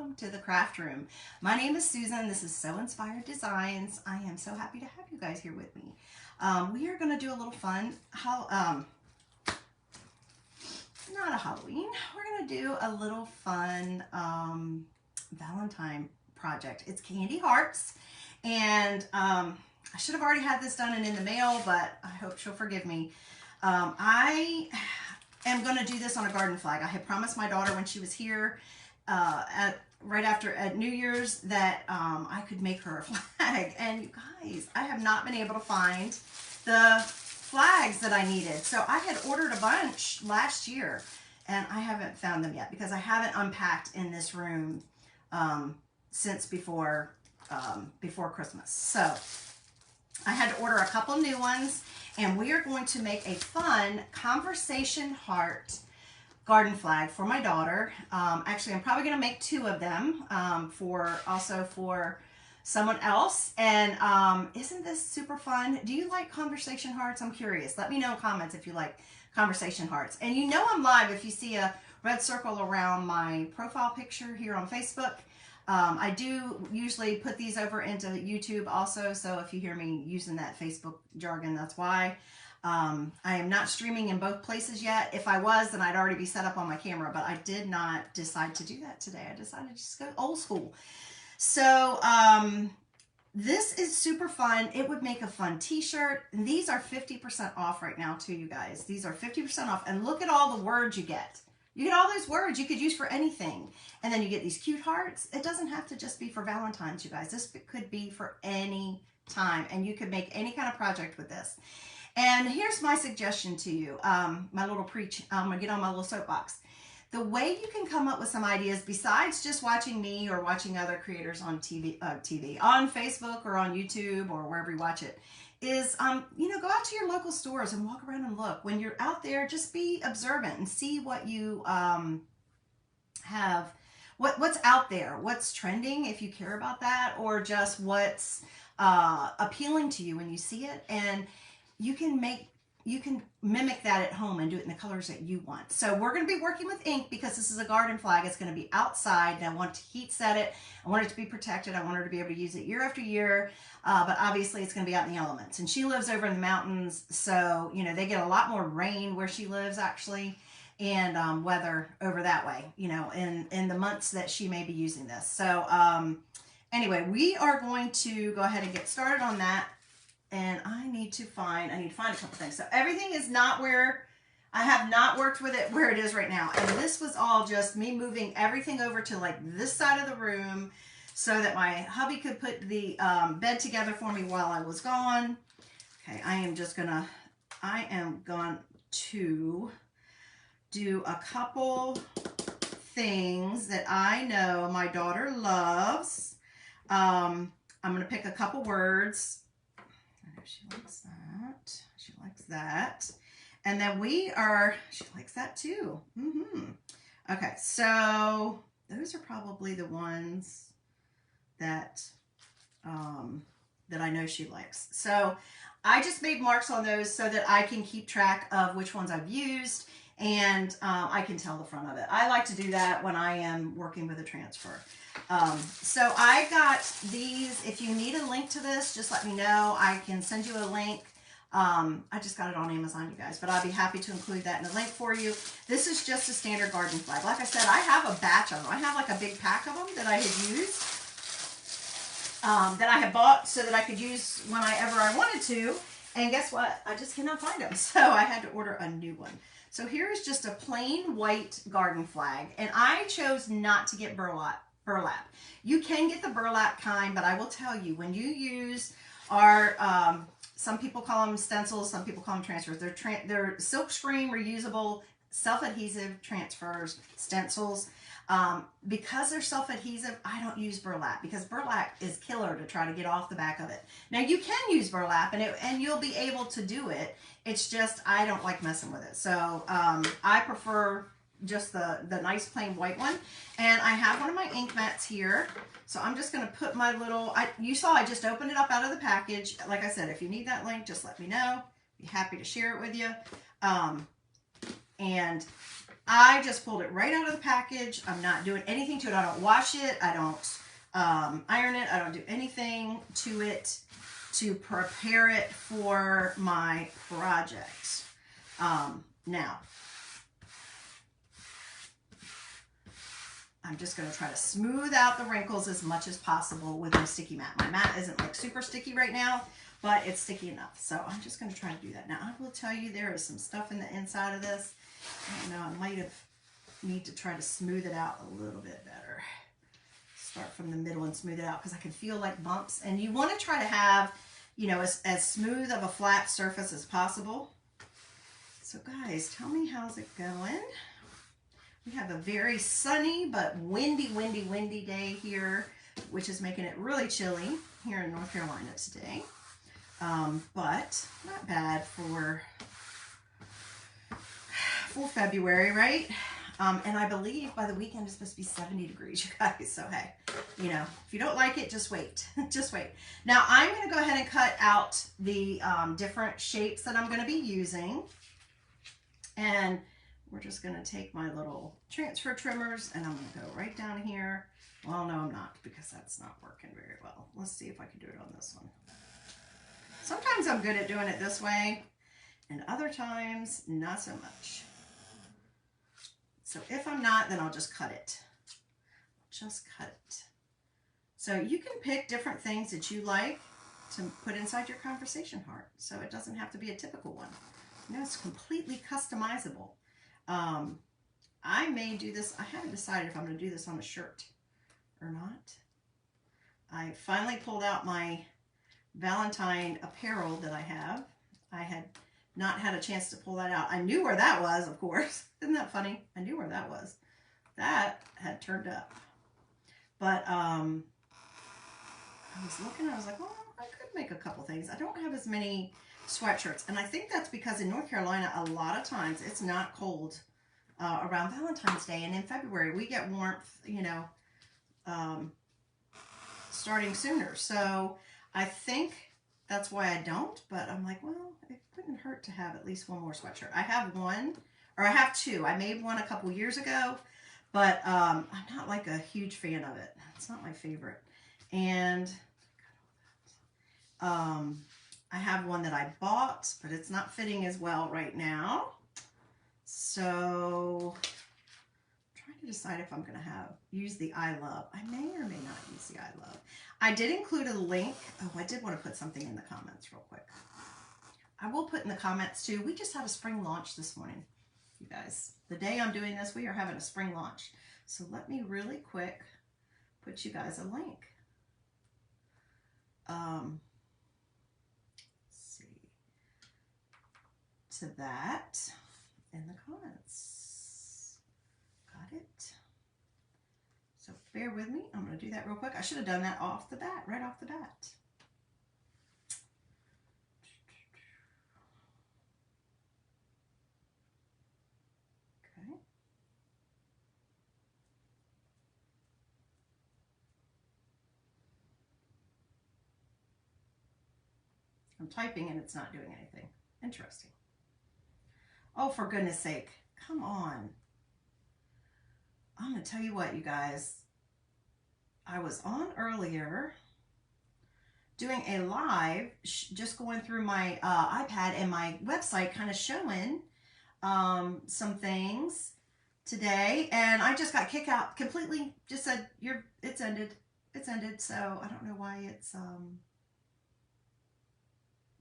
welcome to the craft room. My name is Susan. This is So Inspired Designs. I am so happy to have you guys here with me. We are going to do a little fun, not a Halloween, we're going to do a little fun Valentine project. It's candy hearts, and I should have already had this done and in the mail, but I hope she'll forgive me. I am going to do this on a garden flag. I had promised my daughter when she was here right after New Year's that I could make her a flag. And you guys, I have not been able to find the flags that I needed. So I had ordered a bunch last year and I haven't found them yet because I haven't unpacked in this room since before Christmas. So I had to order a couple new ones, and we are going to make a fun conversation heart garden flag for my daughter. Actually, I'm probably going to make two of them for someone else. And isn't this super fun? Do you like conversation hearts? I'm curious. Let me know in comments if you like conversation hearts. And you know I'm live if you see a red circle around my profile picture here on Facebook. I do usually put these over into YouTube also, so if you hear me using that Facebook jargon, that's why. I am not streaming in both places yet. If I was, then I'd already be set up on my camera, but I did not decide to do that today. I decided to just go old school. So this is super fun. It would make a fun t-shirt. These are 50% off right now too, you guys. These are 50% off, and look at all the words you get. You get all those words you could use for anything. And then you get these cute hearts. It doesn't have to just be for Valentine's, you guys. This could be for any time. And you could make any kind of project with this. And here's my suggestion to you. My little preach, I'm going to get on my little soapbox. The way you can come up with some ideas besides just watching me or watching other creators on TV, on Facebook or on YouTube or wherever you watch it, is, go out to your local stores and walk around and look. When you're out there, just be observant and see what you have, what's out there, what's trending if you care about that, or just what's appealing to you when you see it. And you can mimic that at home and do it in the colors that you want. So we're going to be working with ink because this is a garden flag. It's going to be outside, and I want to heat set it. I want it to be protected. I want her to be able to use it year after year. But obviously it's going to be out in the elements, and she lives over in the mountains. So, they get a lot more rain where she lives actually, and weather over that way, in the months that she may be using this. So anyway, we are going to go ahead and get started on that. And I need to find a couple things. So everything is not where, I have not worked with it where it is right now. And this was all just me moving everything over to like this side of the room so that my hubby could put the bed together for me while I was gone. Okay, I am going to do a couple things that I know my daughter loves. I'm going to pick a couple words. She likes that. She likes that. And then she likes that too. Okay, so those are probably the ones that, that I know she likes. So I just made marks on those so that I can keep track of which ones I've used, and I can tell the front of it. I like to do that when I am working with a transfer. So I got these. If you need a link to this, just let me know. I can send you a link. I just got it on Amazon, you guys, but I'll be happy to include that in the link for you. This is just a standard garden flag. Like I said, I have a batch of them. I have like a big pack of them that I had used, that I had bought so that I could use whenever I wanted to. And guess what? I just cannot find them. So I had to order a new one. So here is just a plain white garden flag. And I chose not to get burlap. You can get the burlap kind, but I will tell you, when you use our, some people call them stencils, some people call them transfers. They're silk screen reusable, self-adhesive transfers, stencils. Because they're self-adhesive, I don't use burlap because burlap is killer to try to get off the back of it. Now you can use burlap and you'll be able to do it. It's just, I don't like messing with it. So, I prefer just the nice plain white one. And I have one of my ink mats here. So I'm just going to put my little, you saw I just opened it up out of the package. Like I said, if you need that link, just let me know. Be happy to share it with you. And I just pulled it right out of the package. I'm not doing anything to it. I don't wash it. I don't iron it. I don't do anything to it to prepare it for my project. Now, I'm just going to try to smooth out the wrinkles as much as possible with my sticky mat. My mat isn't like super sticky right now, but it's sticky enough. So I'm just going to try to do that. Now, I will tell you there is some stuff in the inside of this. I don't know, I might have need to try to smooth it out a little bit better. Start from the middle and smooth it out because I can feel like bumps. And you want to try to have, you know, as smooth of a flat surface as possible. So guys, tell me, how's it going? We have a very sunny but windy day here, which is making it really chilly here in North Carolina today. But not bad for February, right? And I believe by the weekend it's supposed to be 70 degrees, you guys. So hey, you know, if you don't like it, just wait. Just wait. Now I'm going to go ahead and cut out the different shapes that I'm going to be using. And we're just going to take my little transfer trimmers and I'm going to go right down here. Well, no, I'm not, because that's not working very well. Let's see if I can do it on this one. Sometimes I'm good at doing it this way, and other times not so much. So if I'm not, then I'll just cut it. Just cut it. So you can pick different things that you like to put inside your conversation heart. So it doesn't have to be a typical one. You know, it's completely customizable. I may do this. I haven't decided if I'm going to do this on a shirt or not. I finally pulled out my Valentine apparel that I have. I had not had a chance to pull that out. I knew where that was, of course. Isn't that funny? I knew where that was. That had turned up. But I was looking, I was like, well, I could make a couple things. I don't have as many sweatshirts. And I think that's because in North Carolina, a lot of times it's not cold around Valentine's Day. And in February, we get warmth, you know, starting sooner. So I think that's why I don't. But I'm like, well, it wouldn't hurt to have at least one more sweatshirt. I have one, or I have two. I made one a couple years ago, but I'm not like a huge fan of it. It's not my favorite. And I have one that I bought, but it's not fitting as well right now. So I'm trying to decide if I'm going to use the I Love. I may or may not use the I Love. I did include a link. Oh, I did want to put something in the comments real quick. I will put in the comments too. We just had a spring launch this morning, you guys. The day I'm doing this, we are having a spring launch. So let me really quick put you guys a link. To that in the comments. Got it? So bear with me. I'm going to do that real quick. I should have done that off the bat, right off the bat. Okay. I'm typing and it's not doing anything. Interesting. Oh, for goodness sake. Come on. I'm going to tell you what, you guys. I was on earlier doing a live, just going through my iPad and my website, kind of showing some things today. And I just got kicked out completely. Just said, it's ended. It's ended. So I don't know why it's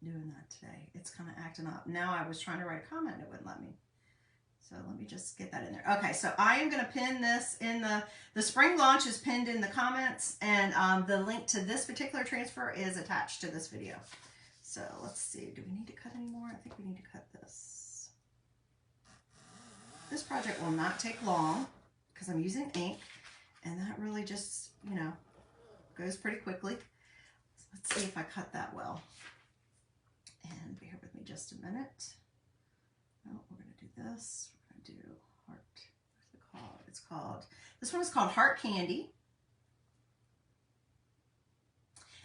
doing that today. It's kind of acting up. Now I was trying to write a comment and it wouldn't let me. So let me just get that in there. Okay, so I am going to pin this in the spring launch is pinned in the comments, and the link to this particular transfer is attached to this video. So let's see. Do we need to cut any more? I think we need to cut this. This project will not take long because I'm using ink, and that really just, you know, goes pretty quickly. So let's see if I cut that well. And bear with me just a minute. Oh, we're going to do this. We're going to do heart. What's it called? It's called, this one is called Heart Candy.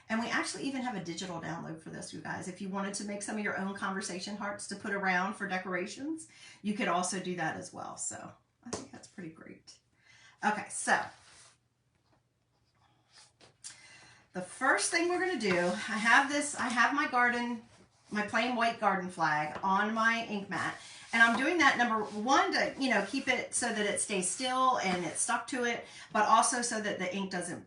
And we actually even have a digital download for this, you guys. If you wanted to make some of your own conversation hearts to put around for decorations, you could also do that as well. So I think that's pretty great. Okay, so the first thing we're going to do, I have my plain white garden flag on my ink mat. And I'm doing that, number one, to, you know, keep it so that it stays still and it's stuck to it, but also so that the ink doesn't,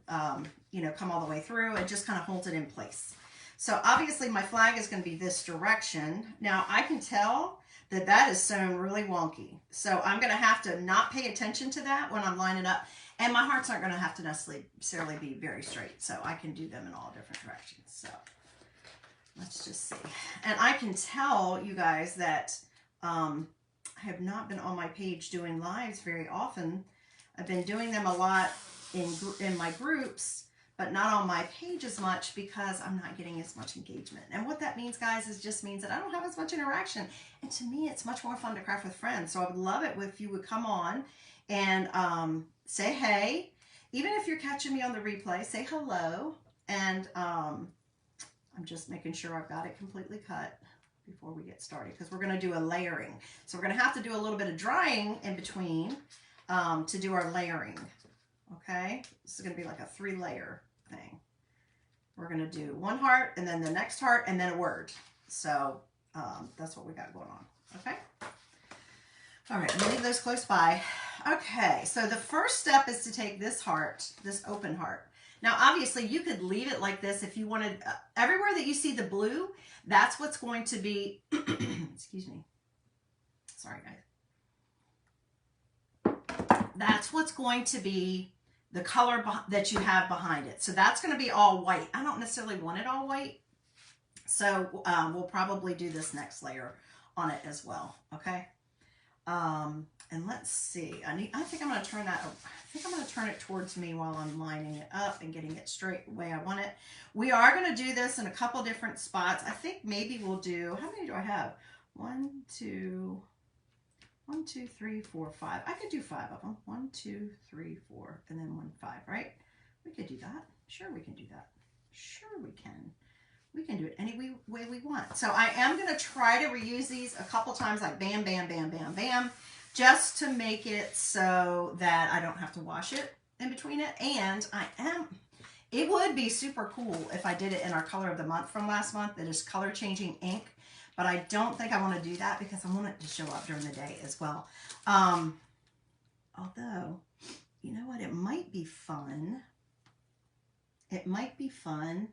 you know, come all the way through. It just kind of holds it in place. So obviously my flag is going to be this direction. Now I can tell that that is sewn really wonky. So I'm going to have to not pay attention to that when I'm lining up. And my hearts aren't going to have to necessarily be very straight. So I can do them in all different directions. So let's just see. And I can tell you guys that I have not been on my page doing lives very often. I've been doing them a lot in my groups, but not on my page as much because I'm not getting as much engagement. And what that means, guys, is just means that I don't have as much interaction. And to me, it's much more fun to craft with friends. So I would love it if you would come on and say hey. Even if you're catching me on the replay, say hello. And I'm just making sure I've got it completely cut before we get started, because we're going to do a layering. So we're going to have to do a little bit of drying in between to do our layering. Okay, this is going to be like a 3-layer thing. We're going to do one heart and then the next heart and then a word. So that's what we got going on. Okay. All right, I'm going to leave those close by. Okay, so the first step is to take this heart, this open heart. Now, obviously, you could leave it like this if you wanted. Everywhere that you see the blue, that's what's going to be, excuse me. Sorry, guys. That's what's going to be the color that you have behind it. So that's going to be all white. I don't necessarily want it all white. So we'll probably do this next layer on it as well. Okay. And let's see. I think I'm going to turn that. I think I'm going to turn it towards me while I'm lining it up and getting it straight the way I want it. We are going to do this in a couple different spots. I think maybe we'll do. How many do I have? 1, 2, 3, 4, 5. I could do 5 of them. 1, 2, 3, 4, and then 1, 5. Right? We could do that. Sure, we can do that. Sure, we can. We can do it any way we want. So I am going to try to reuse these a couple times, like bam, bam, bam, bam, bam, just to make it so that I don't have to wash it in between it. And it would be super cool if I did it in our color of the month from last month. That is color changing ink. But I don't think I want to do that because I want it to show up during the day as well. Although, you know what? It might be fun. It might be fun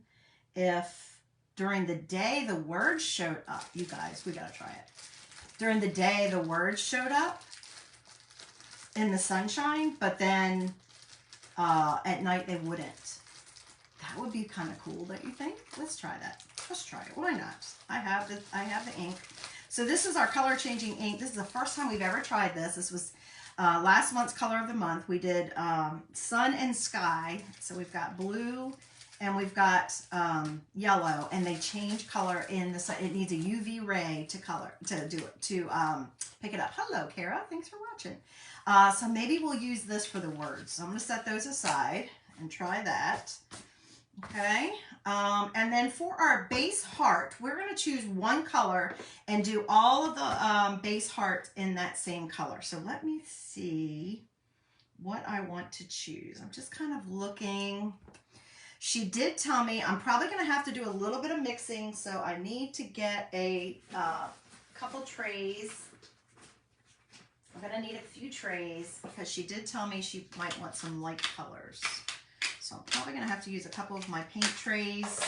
if during the day the words showed up. You guys, we got to try it. During the day the words showed up in the sunshine, but then at night they wouldn't. That would be kind of cool, don't you think? Let's try that. Let's try it. Why not? I have the ink. So this is our color changing ink. This is the first time we've ever tried this. This was last month's color of the month. We did sun and sky. So we've got blue and we've got yellow, and they change color in the sun. It needs a UV ray to pick it up. Hello, Kara. Thanks for watching. So maybe we'll use this for the words. So I'm going to set those aside and try that. Okay. And then for our base heart, we're going to choose one color and do all of the base heart in that same color. So let me see what I want to choose. I'm just kind of looking. She did tell me I'm probably going to have to do a little bit of mixing, so I need to get a couple trays. I'm going to need a few trays because she did tell me she might want some light colors. So I'm probably going to have to use a couple of my paint trays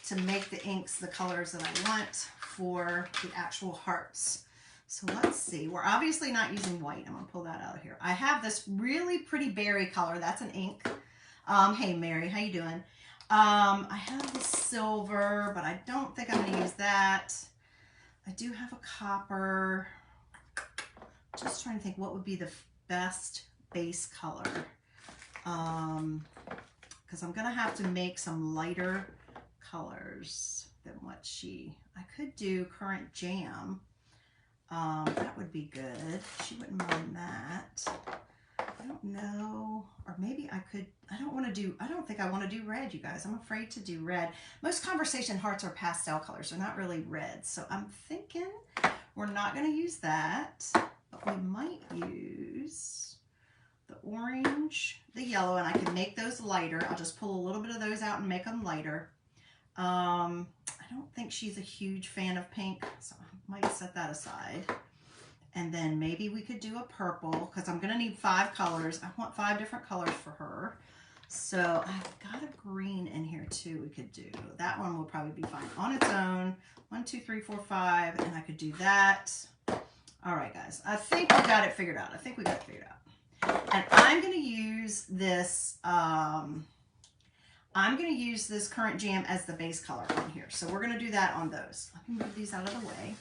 to make the inks the colors that I want for the actual hearts. So let's see. We're obviously not using white. I'm going to pull that out of here. I have this really pretty berry color. That's an ink. Hey, Mary. How you doing? I have this silver, but I don't think I'm going to use that. I do have a copper. Just trying to think what would be the best base color. Because I'm going to have to make some lighter colors than what I could do current jam. That would be good. She wouldn't mind that. I don't know. Or maybe I could, I don't think I want to do red, you guys. I'm afraid to do red. Most conversation hearts are pastel colors. They're not really red. So I'm thinking we're not going to use that. But we might use use the orange, the yellow, and I can make those lighter. I'll just pull a little bit of those out and make them lighter. I don't think she's a huge fan of pink, so I might set that aside. And then maybe we could do a purple, because I'm going to need 5 colors. I want 5 different colors for her. So I've got a green in here too we could do. That one will probably be fine on its own. 1, 2, 3, 4, 5, and I could do that. All right, guys. I think we got it figured out. And I'm going to use this, Current Jam as the base color on here. So we're going to do that on those. Let me move these out of the way.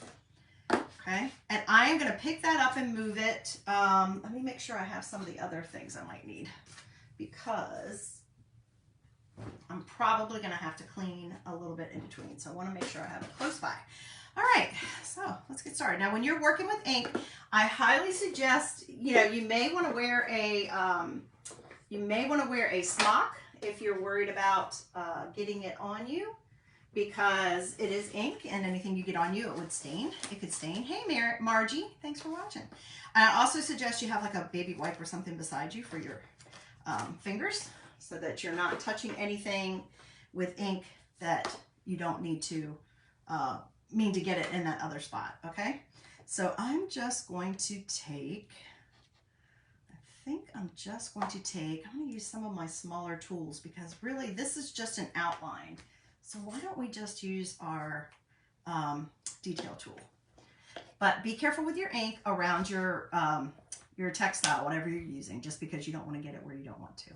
Okay, and I am going to pick that up and move it. Let me make sure I have some of the other things I might need, because I'm probably going to have to clean a little bit in between. So I want to make sure I have it close by. All right, so let's get started. Now, when you're working with ink, I highly suggest, you may want to wear a smock if you're worried about getting it on you, because it is ink, and anything you get on you, it would stain. It could stain. Hey, Margie, thanks for watching. I also suggest you have like a baby wipe or something beside you for your fingers, so that you're not touching anything with ink that you don't need to mean to get it in that other spot. Okay, so I'm just going to take, I'm going to use some of my smaller tools, because really this is just an outline. So why don't we just use our detail tool? But be careful with your ink around your textile, whatever you're using, just because you don't want to get it where you don't want to.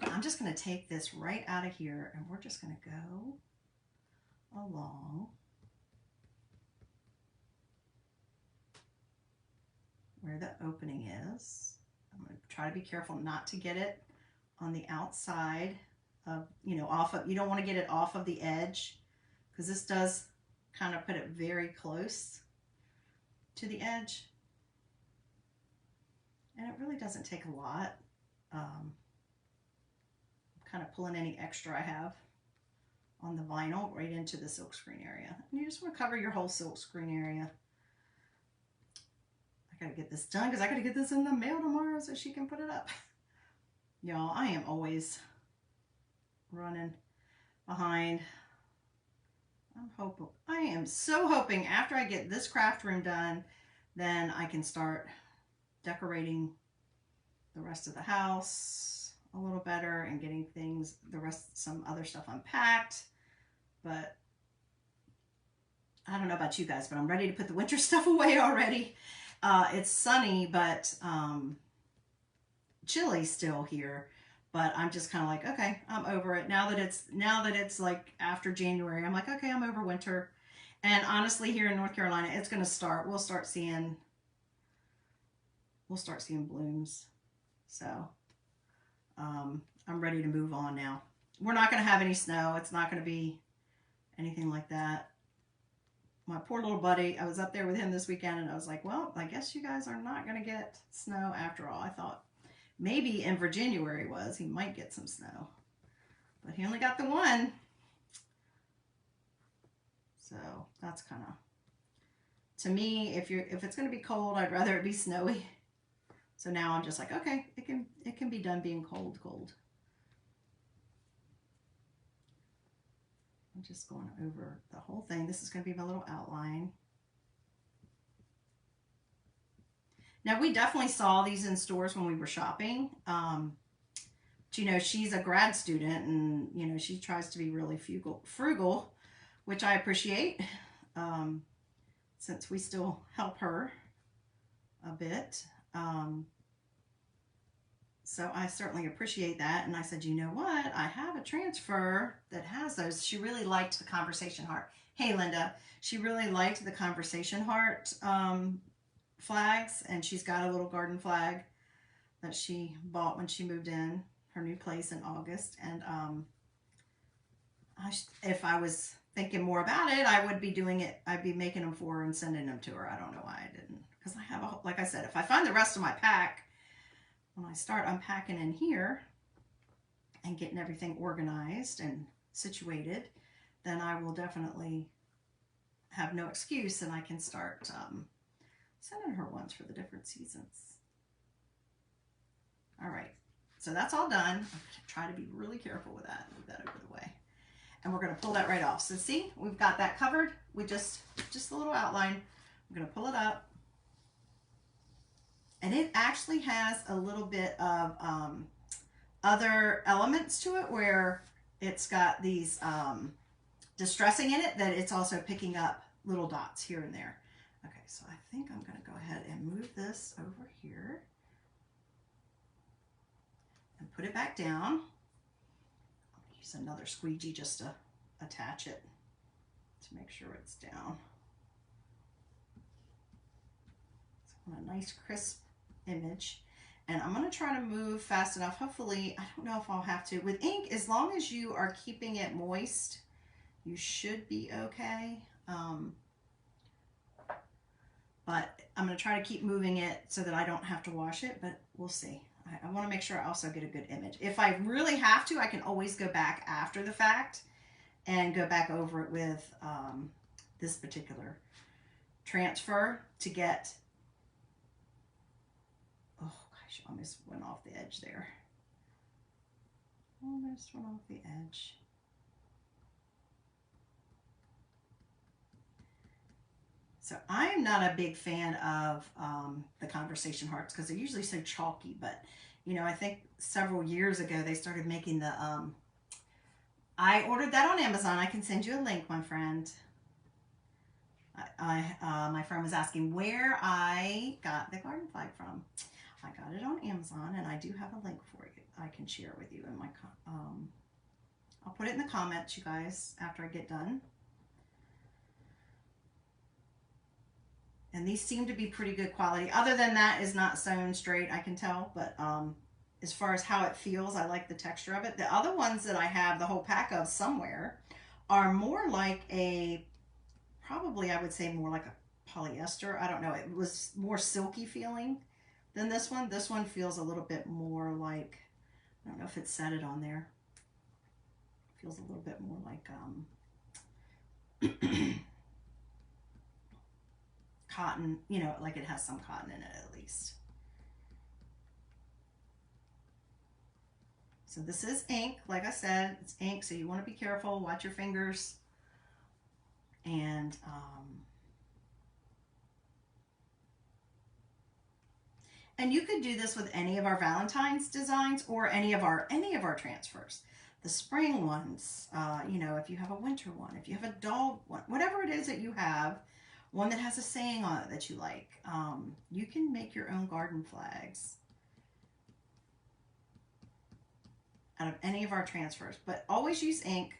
I'm just going to take this right out of here, and we're just going to go along where the opening is. I'm going to try to be careful not to get it on the outside of, off of, you don't want to get it off of the edge, because this does kind of put it very close to the edge. And it really doesn't take a lot. I'm kind of pulling any extra I have on the vinyl right into the silkscreen area. And you just want to cover your whole silkscreen area. I gotta get this done, because I gotta get this in the mail tomorrow so she can put it up. Y'all, I am always running behind. I am so hoping after I get this craft room done, then I can start decorating the rest of the house a little better and getting some other stuff unpacked. But I don't know about you guys, but I'm ready to put the winter stuff away already. It's sunny, but chilly still here. But I'm just kind of like, okay, I'm over it. Now that it's like after January, I'm like, okay, I'm over winter. And honestly, here in North Carolina, it's going to start. We'll start seeing blooms. So I'm ready to move on now. We're not going to have any snow. It's not going to be anything like that. My poor little buddy, I was up there with him this weekend, and I was like, well, I guess you guys are not going to get snow after all. I thought maybe in Virginia, where he might get some snow, but he only got the one. So that's kind of, to me, if it's going to be cold, I'd rather it be snowy. So now I'm just like, okay, it can be done being cold. I'm just going over the whole thing. This is going to be my little outline. Now, we definitely saw these in stores when we were shopping. But, she's a grad student, and, she tries to be really frugal, which I appreciate, since we still help her a bit. So I certainly appreciate that. And I said, you know what? I have a transfer that has those. She really liked the conversation heart. Hey, Linda. She really liked the conversation heart flags. And she's got a little garden flag that she bought when she moved in her new place in August. And if I was thinking more about it, I would be doing it. I'd be making them for her and sending them to her. I don't know why I didn't. Because I have, like I said, if I find the rest of my pack, when I start unpacking in here and getting everything organized and situated, then I will definitely have no excuse, and I can start sending her ones for the different seasons. All right, so that's all done. I'm going to try to be really careful with that. Move that over the way. And we're going to pull that right off. So see, we've got that covered with just a little outline. I'm going to pull it up. And it actually has a little bit of other elements to it where it's got these distressing in it that it's also picking up little dots here and there. Okay, so I think I'm going to go ahead and move this over here and put it back down. I'll use another squeegee just to attach it to make sure it's down. So I want a nice crisp image. And I'm going to try to move fast enough. Hopefully, I don't know if I'll have to. With ink, as long as you are keeping it moist, you should be okay. But I'm going to try to keep moving it so that I don't have to wash it, but we'll see. I want to make sure I also get a good image. If I really have to, I can always go back after the fact and go back over it with this particular transfer to get, oh gosh, almost went off the edge there. Almost went off the edge. So I'm not a big fan of the conversation hearts because they're usually so chalky, but you know, I think several years ago they started making the, I ordered that on Amazon. I can send you a link, my friend. My friend was asking where I got the garden flag from. I got it on Amazon and I do have a link for you. I can share with you in my, I'll put it in the comments, you guys, after I get done. And these seem to be pretty good quality. Other than that is not sewn straight, I can tell. But as far as how it feels, I like the texture of it. The other ones that I have the whole pack of somewhere are more like a, probably I would say more like a polyester. I don't know. It was more silky feeling than this one. This one feels a little bit more like, I don't know if it said it on there. It feels a little bit more like cotton, you know, like it has some cotton in it at least. So this is ink, like I said, it's ink, so you want to be careful, watch your fingers. And you could do this with any of our Valentine's designs or any of our transfers. The spring ones, you know, if you have a winter one, if you have a dog one, whatever it is that you have, one that has a saying on it that you like, you can make your own garden flags out of any of our transfers. But always use ink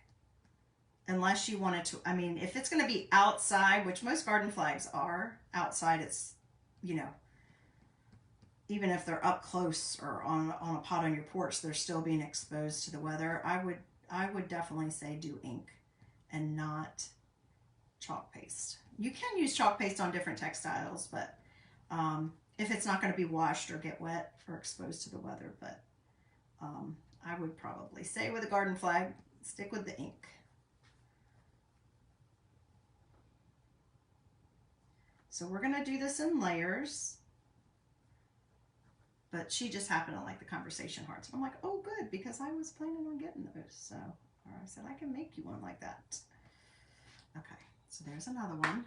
unless you want it to, I mean, if it's going to be outside, which most garden flags are outside, it's, you know, even if they're up close or on a pot on your porch, they're still being exposed to the weather. I would definitely say do ink and not chalk paste. You can use chalk paste on different textiles, but if it's not going to be washed or get wet or exposed to the weather, but I would probably say with a garden flag, stick with the ink. So we're going to do this in layers, but she just happened to like the conversation hearts. I'm like, oh good, because I was planning on getting those. So, or I said, I can make you one like that. Okay. So there's another one.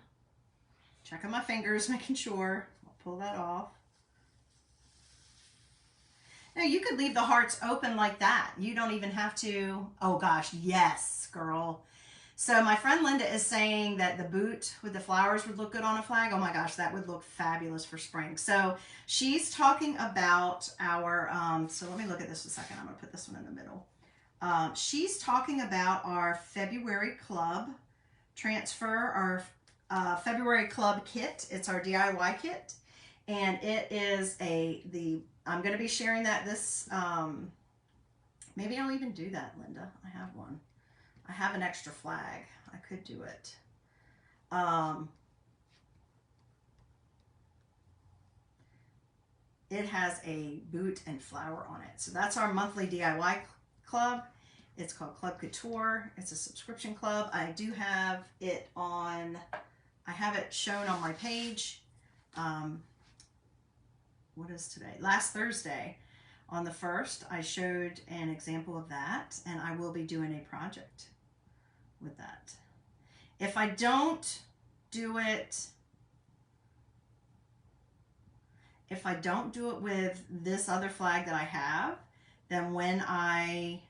Checking my fingers, making sure. I'll pull that off. Now you could leave the hearts open like that. You don't even have to, oh gosh, yes, girl. So my friend Linda is saying that the boot with the flowers would look good on a flag. Oh my gosh, that would look fabulous for spring. So she's talking about our, so let me look at this a second. I'm gonna put this one in the middle. She's talking about our February Club transfer, our February Club kit. It's our DIY kit, and it is I'm going to be sharing that this, maybe I'll even do that, Linda. I have one. I have an extra flag. I could do it. It has a boot and flower on it. So that's our monthly DIY club. It's called Club Couture. It's a subscription club. I do have it on, I have it shown on my page. What is today? Last Thursday, On the 1st, I showed an example of that, and I will be doing a project with that. If I don't do it, with this other flag that I have, then when I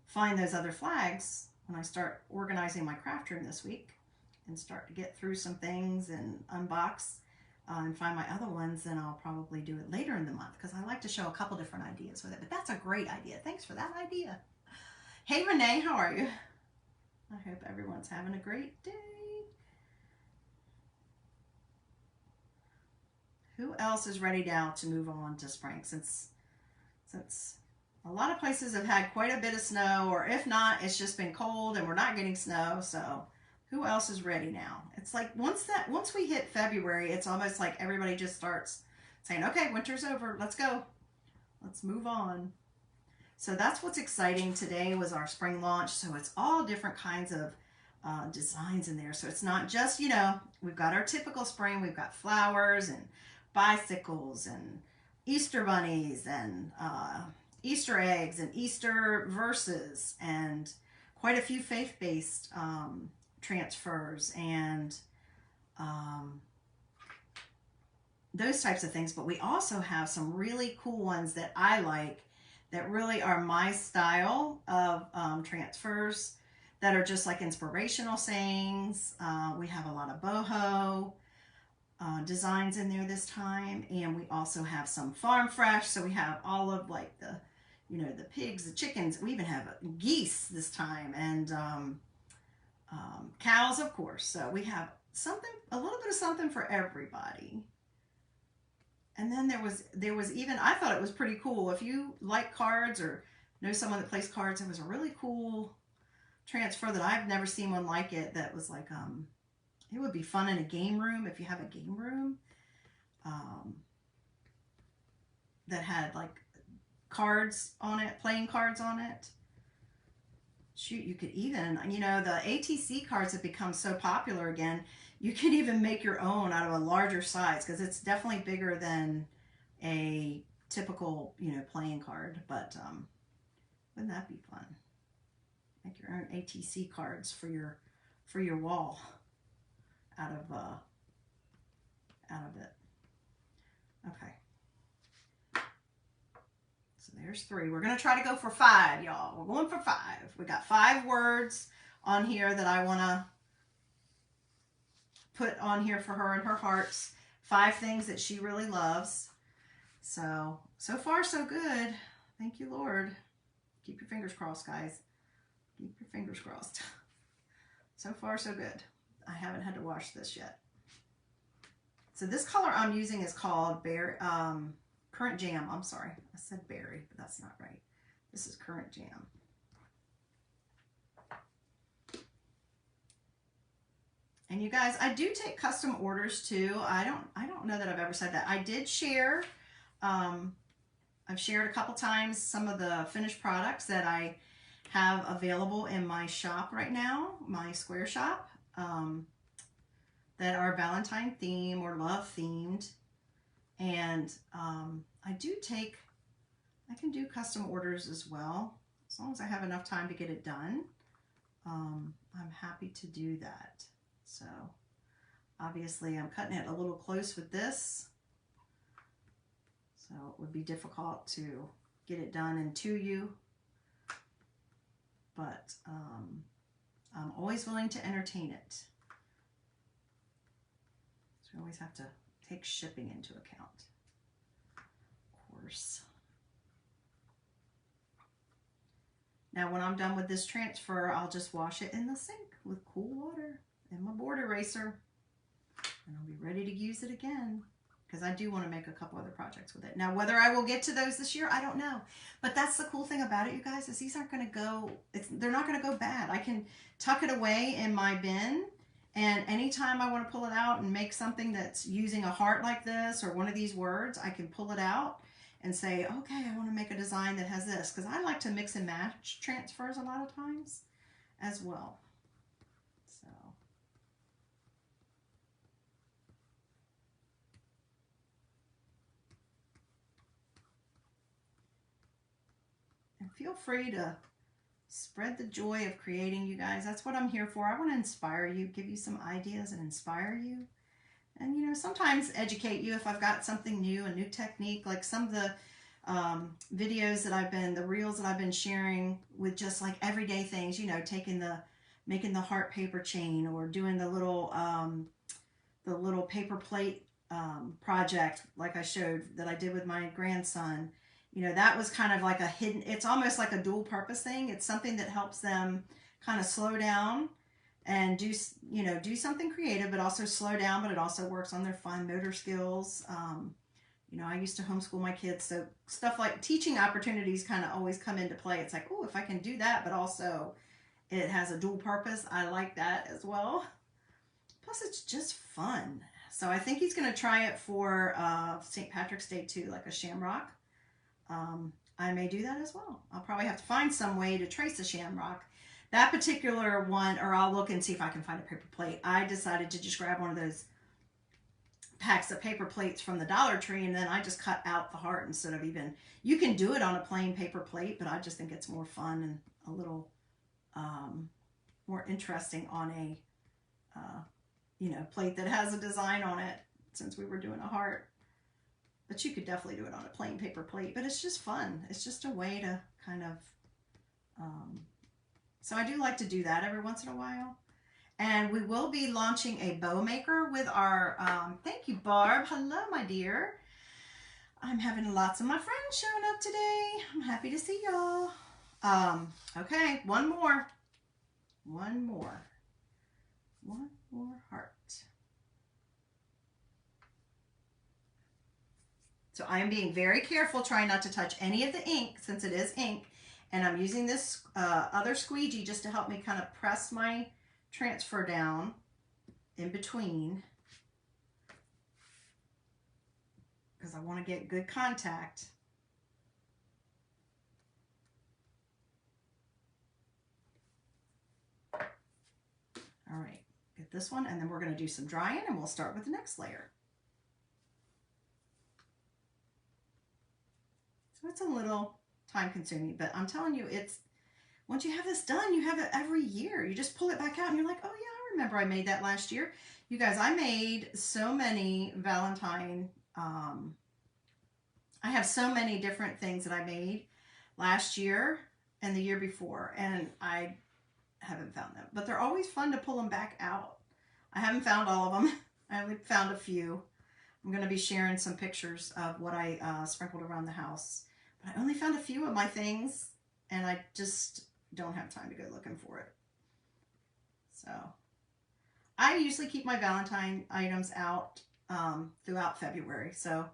find those other flags, when I start organizing my craft room this week and start to get through some things and unbox and find my other ones, then I'll probably do it later in the month, because I like to show a couple different ideas with it. But that's a great idea. Thanks for that idea. Hey Renee, how are you? I hope everyone's having a great day. Who else is ready now to move on to spring, since a lot of places have had quite a bit of snow, or if not, it's just been cold and we're not getting snow. So who else is ready now? It's like once we hit February, it's almost like everybody just starts saying, okay, winter's over, let's go, let's move on. So that's what's exciting. Today was our spring launch, so it's all different kinds of designs in there. So it's not just, we've got our typical spring, we've got flowers and bicycles and Easter bunnies and Easter eggs and Easter verses and quite a few faith-based transfers and those types of things. But we also have some really cool ones that I like, that really are my style of transfers, that are just like inspirational sayings. We have a lot of boho designs in there this time, and we also have some farm fresh. So we have all of like the the pigs, the chickens. We even have geese this time, and cows, of course. So we have a little bit of something for everybody. And then there was even, I thought it was pretty cool. If you like cards or know someone that plays cards, it was a really cool transfer that I've never seen one like it. That was like, it would be fun in a game room, if you have a game room that had like cards on it, playing cards on it. Shoot, you could even, the ATC cards have become so popular again. You can even make your own out of a larger size, because it's definitely bigger than a typical, playing card. But wouldn't that be fun? Make your own ATC cards for your wall out of it. Okay. So there's 3. We're going to try to go for 5, y'all. We're going for 5. We got 5 words on here that I want to put on here for her and her hearts. 5 things that she really loves. So far so good. Thank you, Lord. Keep your fingers crossed, guys. Keep your fingers crossed. So far so good. I haven't had to wash this yet. So this color I'm using is called Current Jam. I'm sorry, I said berry, but that's not right. This is Current Jam. And you guys, I do take custom orders too. I don't know that I've ever said that. I did share, I've shared a couple times some of the finished products that I have available in my shop right now, my Square shop, that are Valentine theme or love themed. And I can do custom orders as well, as long as I have enough time to get it done. I'm happy to do that. So obviously I'm cutting it a little close with this, so it would be difficult to get it done and to you, but I'm always willing to entertain it. So we always have to take shipping into account, of course. Now when I'm done with this transfer, I'll just wash it in the sink with cool water and my board eraser, and I'll be ready to use it again, because I do want to make a couple other projects with it. Now whether I will get to those this year, I don't know, but that's the cool thing about it, you guys, is these aren't going to go, they're not going to go bad. I can tuck it away in my bin, and anytime I want to pull it out and make something that's using a heart like this or one of these words, I can pull it out and say, okay, I want to make a design that has this, because I like to mix and match transfers a lot of times as well. So feel free to spread the joy of creating, you guys. That's what I'm here for. I want to inspire you, give you some ideas and inspire you. And, you know, sometimes educate you if I've got something new, a new technique, like some of the videos that the reels that I've been sharing with just like everyday things, you know, making the heart paper chain, or doing the little paper plate project like I showed that I did with my grandson. You know, that was kind of like a hidden, it's almost like a dual purpose thing. It's something that helps them kind of slow down and do something creative, but also slow down, but it also works on their fine motor skills. You know, I used to homeschool my kids, so stuff like teaching opportunities kind of always come into play. It's like, oh, if I can do that, but also it has a dual purpose, I like that as well. Plus, it's just fun. So I think he's going to try it for St. Patrick's Day too, like a shamrock. I may do that as well. I'll probably have to find some way to trace a shamrock. That particular one, or I'll look and see if I can find a paper plate. I decided to just grab one of those packs of paper plates from the Dollar Tree, and then I just cut out the heart instead of even, you can do it on a plain paper plate, but I just think it's more fun and a little more interesting on a you know, plate that has a design on it, since we were doing a heart. But you could definitely do it on a plain paper plate, but it's just fun. It's just a way to kind of so I do like to do that every once in a while. And we will be launching a bow maker with our, thank you, Barb. Hello, my dear. I'm having lots of my friends showing up today. I'm happy to see y'all. Okay, one more heart. So I am being very careful, trying not to touch any of the ink, since it is ink. And I'm using this other squeegee just to help me kind of press my transfer down in between, because I want to get good contact. All right, get this one, and then we're going to do some drying, and we'll start with the next layer. So it's a little time consuming, but I'm telling you, once you have this done, you have it every year. You just pull it back out and you're like, oh yeah, I remember I made that last year. You guys, I made so many Valentine, I have so many different things that I made last year and the year before, and I haven't found them, but they're always fun to pull them back out. I haven't found all of them. I only found a few. I'm going to be sharing some pictures of what I sprinkled around the house, but I only found a few of my things, and I just don't have time to go looking for it. So I usually keep my Valentine items out throughout February. So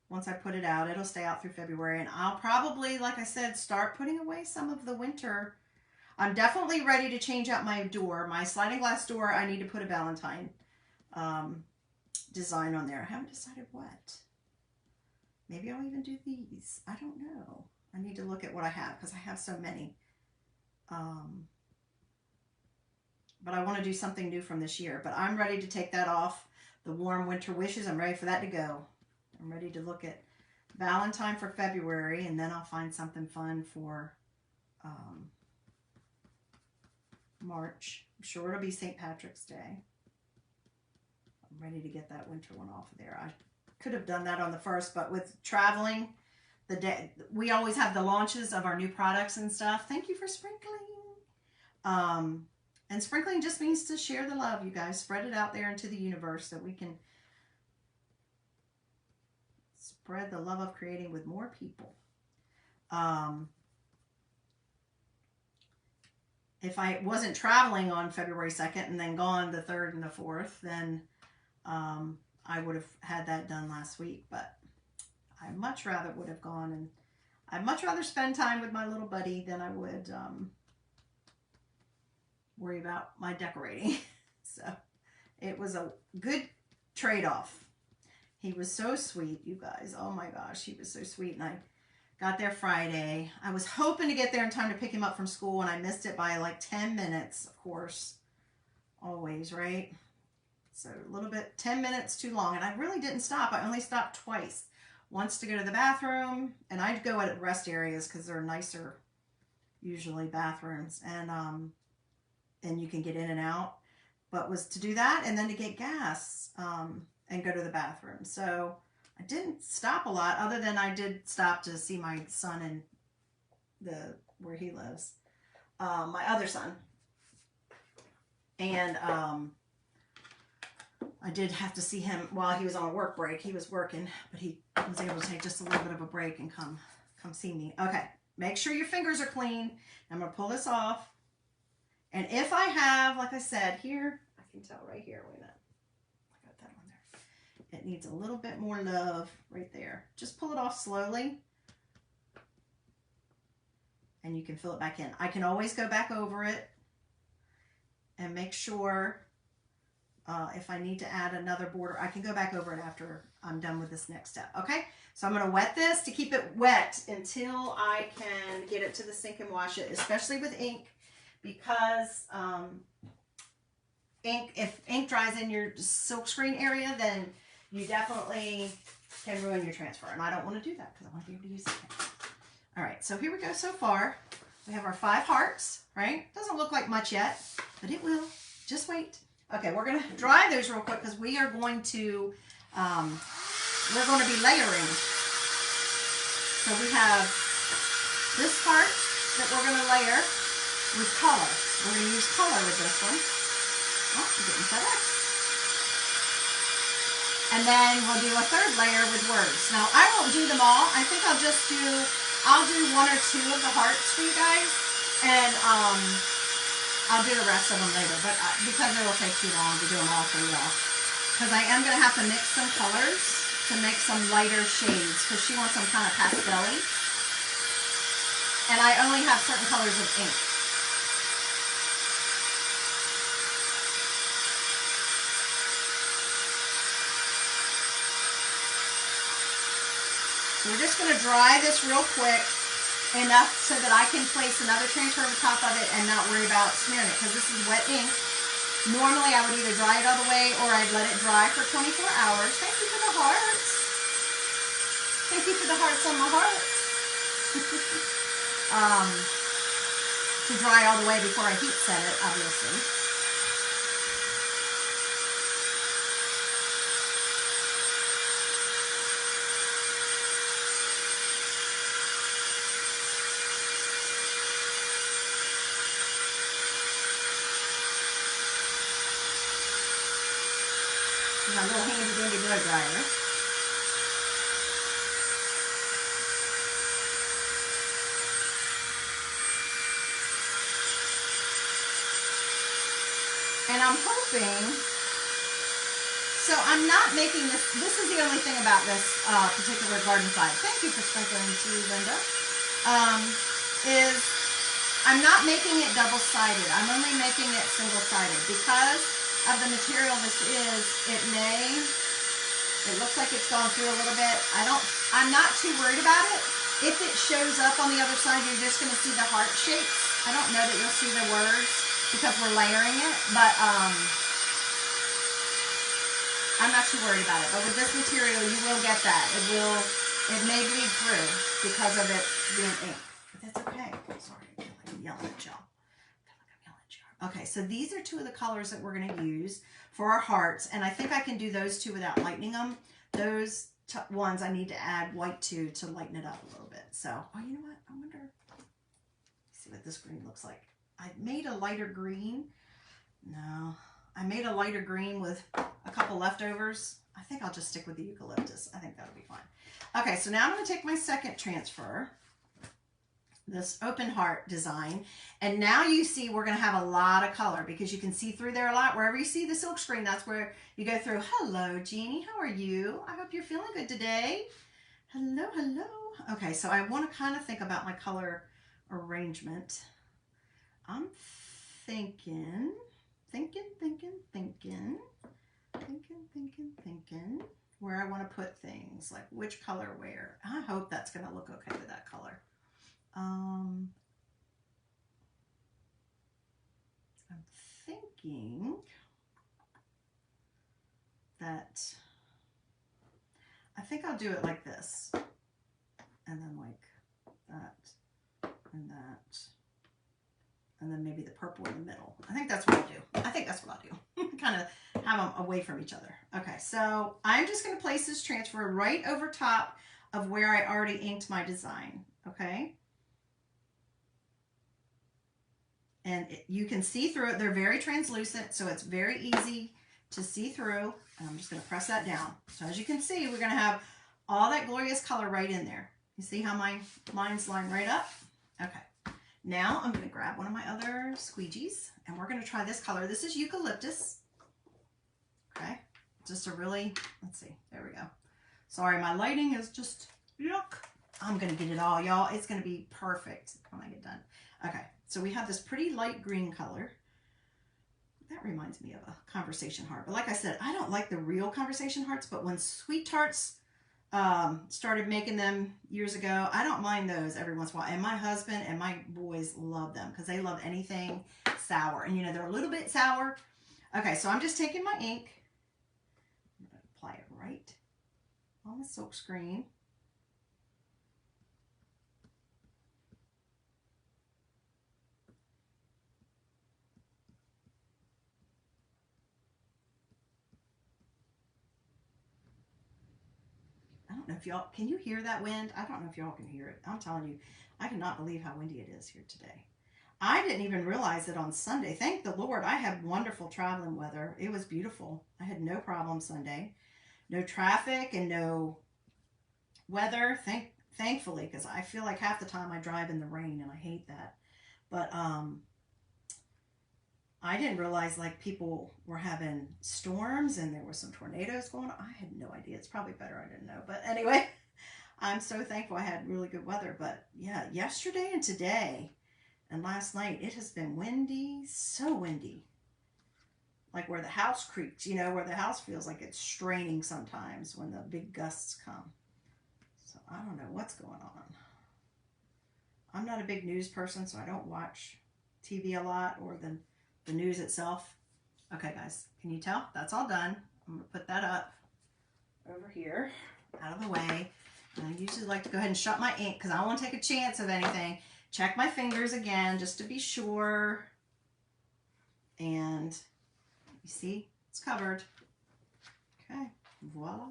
once I put it out, it'll stay out through February, and I'll probably, like I said, start putting away some of the winter. I'm definitely ready to change out my door. My sliding glass door, I need to put a Valentine design on there. I haven't decided what. Maybe I'll even do these. I don't know. I need to look at what I have, because I have so many. But I want to do something new from this year. But I'm ready to take that off. The warm winter wishes, I'm ready for that to go. I'm ready to look at Valentine for February, and then I'll find something fun for March. I'm sure it'll be St. Patrick's Day. I'm ready to get that winter one off of there. I could have done that on the 1st, but with traveling, the day we always have the launches of our new products and stuff. Thank you for sprinkling. And sprinkling just means to share the love, you guys. Spread it out there into the universe so we can spread the love of creating with more people. If I wasn't traveling on February 2nd and then gone the 3rd and the 4th, then I would have had that done last week. But I much rather would have gone, and I'd much rather spend time with my little buddy than I would worry about my decorating. So it was a good trade-off. He was so sweet, you guys. Oh my gosh, he was so sweet. And I got there Friday. I was hoping to get there in time to pick him up from school, and I missed it by like 10 minutes, of course. Always, right? So a little bit, 10 minutes too long. And I really didn't stop. I only stopped twice. Once to go to the bathroom, and I'd go at rest areas because they're nicer usually bathrooms, and you can get in and out, but was to do that and then to get gas and go to the bathroom. So I didn't stop a lot, other than I did stop to see my son and where he lives, my other son. And I did have to see him while he was on a work break. He was working, but he was able to take just a little bit of a break and come see me. Okay, make sure your fingers are clean. I'm going to pull this off. And if I have, like I said, here, I can tell right here, wait a minute. I got that on there. It needs a little bit more love right there. Just pull it off slowly. And you can fill it back in. I can always go back over it and make sure if I need to add another border, I can go back over it after I'm done with this next step. Okay, so I'm going to wet this to keep it wet until I can get it to the sink and wash it, especially with ink, because if ink dries in your silk screen area, then you definitely can ruin your transfer, and I don't want to do that because I want to be able to use it. All right, so here we go. So far we have our 5 hearts, right? Doesn't look like much yet, but it will. Just wait. Okay, we're going to dry those real quick because we are going to be layering. So we have this heart that we're going to layer with color. We're going to use color with this one. Oh, I'm getting FedEx. And then we'll do a 3rd layer with words. Now, I won't do them all. I think I'll do 1 or 2 of the hearts for you guys. And I'll do the rest of them later, but because it will take too long to do them all for y'all. Because I am going to have to mix some colors to make some lighter shades, because she wants them kind of pastel-y. And I only have certain colors of ink. So we're just going to dry this real quick, enough so that I can place another transfer over top of it and not worry about smearing it, because this is wet ink. Normally I would either dry it all the way or I'd let it dry for 24 hours. Thank you for the hearts. Thank you for the hearts on my hearts. To dry all the way before I heat set it, obviously. My little handy dandy blow dryer. And I'm hoping, so I'm not making this is the only thing about this particular garden flag. Thank you for sprinkling too, Linda. Is I'm not making it double-sided. I'm only making it single-sided because of the material this is. It looks like it's gone through a little bit. I'm not too worried about it. If it shows up on the other side, you're just going to see the heart shapes. I don't know that you'll see the words because we're layering it, but I'm not too worried about it. But with this material, you will get that. It may bleed through because of it being ink, but that's okay. Sorry, I feel like I'm yelling at y'all. Okay, so these are 2 of the colors that we're going to use for our hearts, and I think I can do those 2 without lightening them. Those ones I need to add white to lighten it up a little bit. So, oh, you know what? I wonder. Let's see what this green looks like. I made a lighter green. No, I made a lighter green with a couple leftovers. I think I'll just stick with the eucalyptus. I think that'll be fine. Okay, so now I'm going to take my second transfer, this open heart design, and now you see we're going to have a lot of color because you can see through there a lot. Wherever you see the silk screen, that's where you go through. Hello, Jeannie. How are you? I hope you're feeling good today. Hello, hello. Okay, so I want to kind of think about my color arrangement. I'm thinking where I want to put things, like which color where. I hope that's going to look okay with that color. I'm thinking that I think I'll do it like this, and then like that and that and then maybe the purple in the middle. I think that's what I'll do. I think that's what I'll do. Kind of have them away from each other. Okay, so I'm just going to place this transfer right over top of where I already inked my design, okay? And you can see through it. They're very translucent, so it's very easy to see through. And I'm just going to press that down. So as you can see, we're going to have all that glorious color right in there. You see how my lines line right up? Okay. Now I'm going to grab one of my other squeegees, and we're going to try this color. This is eucalyptus. Okay. Just a really, let's see. There we go. Sorry, my lighting is just yuck. I'm going to get it all, y'all. It's going to be perfect when I get done. Okay. So we have this pretty light green color. That reminds me of a conversation heart. But like I said, I don't like the real conversation hearts, but when Sweet Tarts started making them years ago, I don't mind those every once in a while. And my husband and my boys love them because they love anything sour. And you know, they're a little bit sour. Okay, so I'm just taking my ink. I'm going to apply it right on the silk screen. I don't know if y'all, can you hear that wind? I don't know if y'all can hear it. I'm telling you, I cannot believe how windy it is here today. I didn't even realize that on Sunday. Thank the Lord, I had wonderful traveling weather. It was beautiful. I had no problem Sunday. No traffic and no weather, thankfully, because I feel like half the time I drive in the rain and I hate that. But I didn't realize like people were having storms and there were some tornadoes going on. I had no idea. It's probably better I didn't know. But anyway, I'm so thankful I had really good weather. But yeah, yesterday and today and last night, it has been windy, so windy. Like where the house creaks, you know, where the house feels like it's straining sometimes when the big gusts come. So I don't know what's going on. I'm not a big news person, so I don't watch TV a lot or the news itself. Okay, guys, can you tell? That's all done. I'm going to put that up over here, out of the way. And I usually like to go ahead and shut my ink because I don't want to take a chance of anything. Check my fingers again just to be sure. And you see, it's covered. Okay, voila.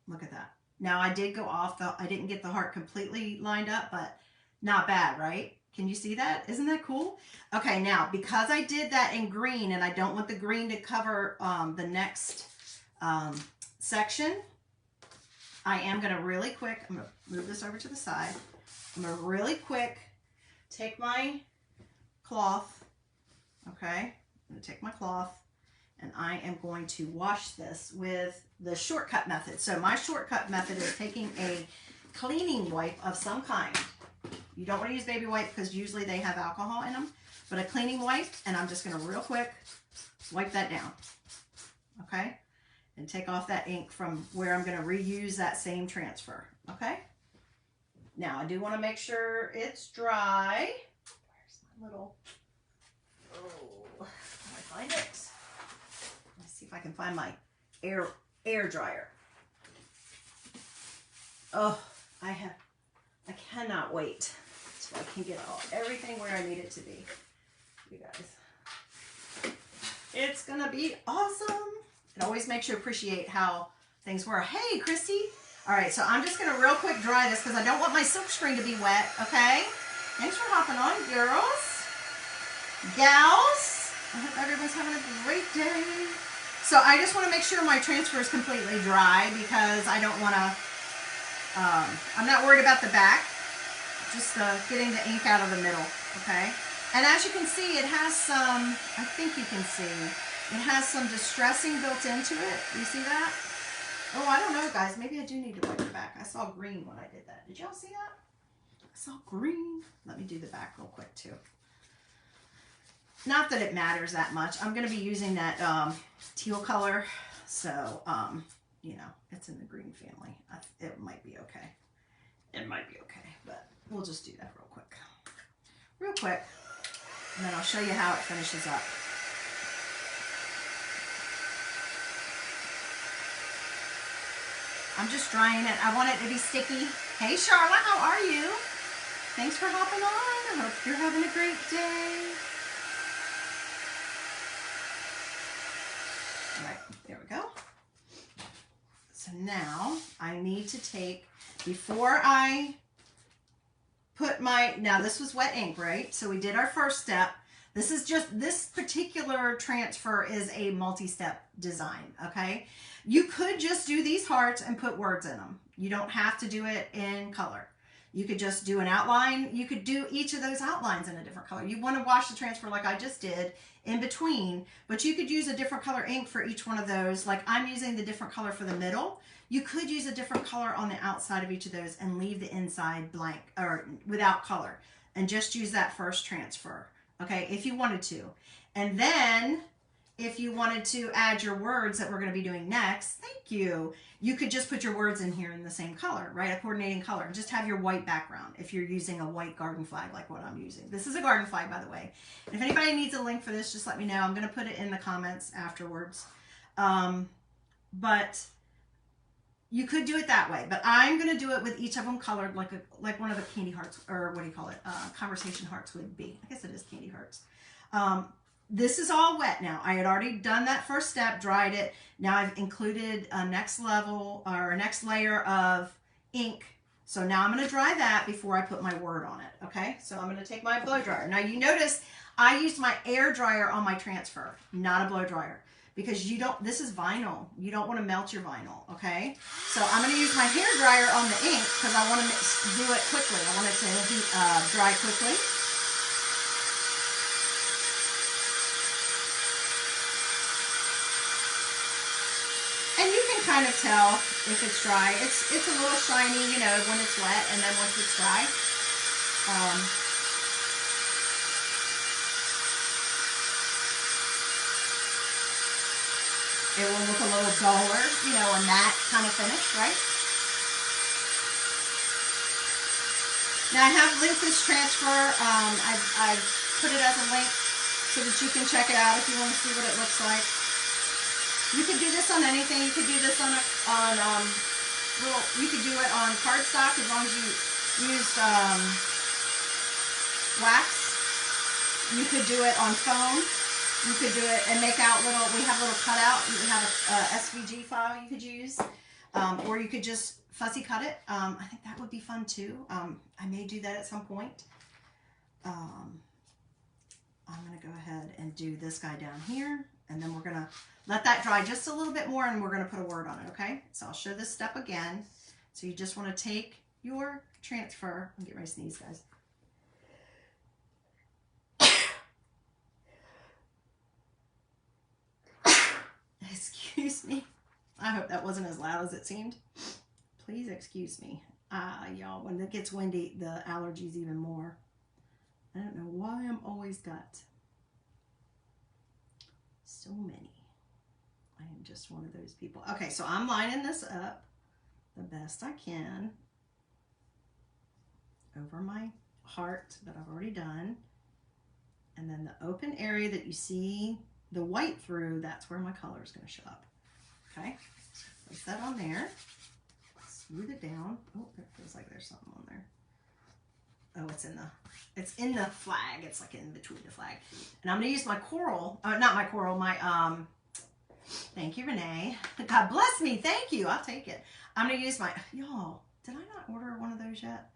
Look at that. Now I did go off I didn't get the heart completely lined up, but not bad, right? Can you see that? Isn't that cool? Okay, now because I did that in green and I don't want the green to cover the next section, I am going to really quick, I'm going to move this over to the side. I'm going to really quick take my cloth, okay? I'm going to take my cloth and I am going to wash this with the shortcut method. So my shortcut method is taking a cleaning wipe of some kind. You don't want to use baby wipe because usually they have alcohol in them, but a cleaning wipe, and I'm just going to real quick wipe that down, okay? And take off that ink from where I'm going to reuse that same transfer, okay? Now, I do want to make sure it's dry. Where's my little, oh, can I find it? Let's see if I can find my air dryer. Oh, I cannot wait so I can get everything where I need it to be. You guys, it's gonna be awesome. It always makes you appreciate how things were. Hey, Christy. All right, so I'm just gonna real quick dry this because I don't want my silk screen to be wet, okay? Thanks for hopping on, girls. Gals, I hope everyone's having a great day. So I just wanna make sure my transfer is completely dry because I don't wanna, I'm not worried about the back, just getting the ink out of the middle, okay? And as you can see, it has some, I think you can see, it has some distressing built into it. You see that? Oh, I don't know, guys. Maybe I do need to wipe the back. I saw green when I did that. Did y'all see that? I saw green. Let me do the back real quick, too. Not that it matters that much. I'm going to be using that teal color. So, you know, it's in the green family. It might be okay. It might be okay, but we'll just do that real quick. Real quick. And then I'll show you how it finishes up. I'm just drying it. I want it to be sticky. Hey, Charlotte, how are you? Thanks for hopping on. I hope you're having a great day. All right, there we go. So now I need to take, before I put my, now this was wet ink, right? So we did our first step. This is just, this particular transfer is a multi-step design, okay? You could just do these hearts and put words in them. You don't have to do it in color. You could just do an outline. You could do each of those outlines in a different color. You want to wash the transfer like I just did in between, but you could use a different color ink for each one of those. Like I'm using the different color for the middle. You could use a different color on the outside of each of those and leave the inside blank or without color and just use that first transfer, okay, if you wanted to. And then if you wanted to add your words that we're going to be doing next, thank you, you could just put your words in here in the same color, right, a coordinating color. Just have your white background if you're using a white garden flag like what I'm using. This is a garden flag, by the way. And if anybody needs a link for this, just let me know. I'm going to put it in the comments afterwards. But you could do it that way, but I'm going to do it with each of them colored like one of the candy hearts, or what do you call it? Conversation hearts would be. I guess it is candy hearts. This is all wet now. I had already done that first step, dried it. Now I've included a next level or a next layer of ink. So now I'm going to dry that before I put my word on it. Okay. So I'm going to take my blow dryer. Now you notice I used my air dryer on my transfer, not a blow dryer, because you don't, this is vinyl. You don't want to melt your vinyl. Okay. So I'm going to use my hair dryer on the ink because I want to do it quickly. I want it to dry quickly. And you can kind of tell if it's dry. It's a little shiny, you know, when it's wet, and then once it's dry. It will look a little duller, you know, a matte kind of finish, right? Now I have linked this transfer. I've put it as a link so that you can check it out if you want to see what it looks like. You could do this on anything. You could do this on you could do it on cardstock as long as you used wax. You could do it on foam. You could do it and make out little, we have little cutout. You have a SVG file you could use. Or you could just fussy cut it. I think that would be fun too. I may do that at some point. I'm going to go ahead and do this guy down here. And then we're going to let that dry just a little bit more, and we're going to put a word on it, okay? So I'll show this step again. So you just want to take your transfer. I'm getting ready to sneeze, guys. Excuse me. I hope that wasn't as loud as it seemed. Please excuse me. Y'all, when it gets windy, the allergies even more. I don't know why I'm always got so many. I am just one of those people. Okay, so I'm lining this up the best I can over my heart that I've already done. And then the open area that you see the white through, that's where my color is going to show up. Okay, place that on there. Smooth it down. Oh, it feels like there's something on there. Oh, it's in the flag. It's like in between the flag. And I'm going to use my coral, not my coral, my, thank you, Renee. God bless me. Thank you. I'll take it. I'm going to use my, y'all, did I not order one of those yet?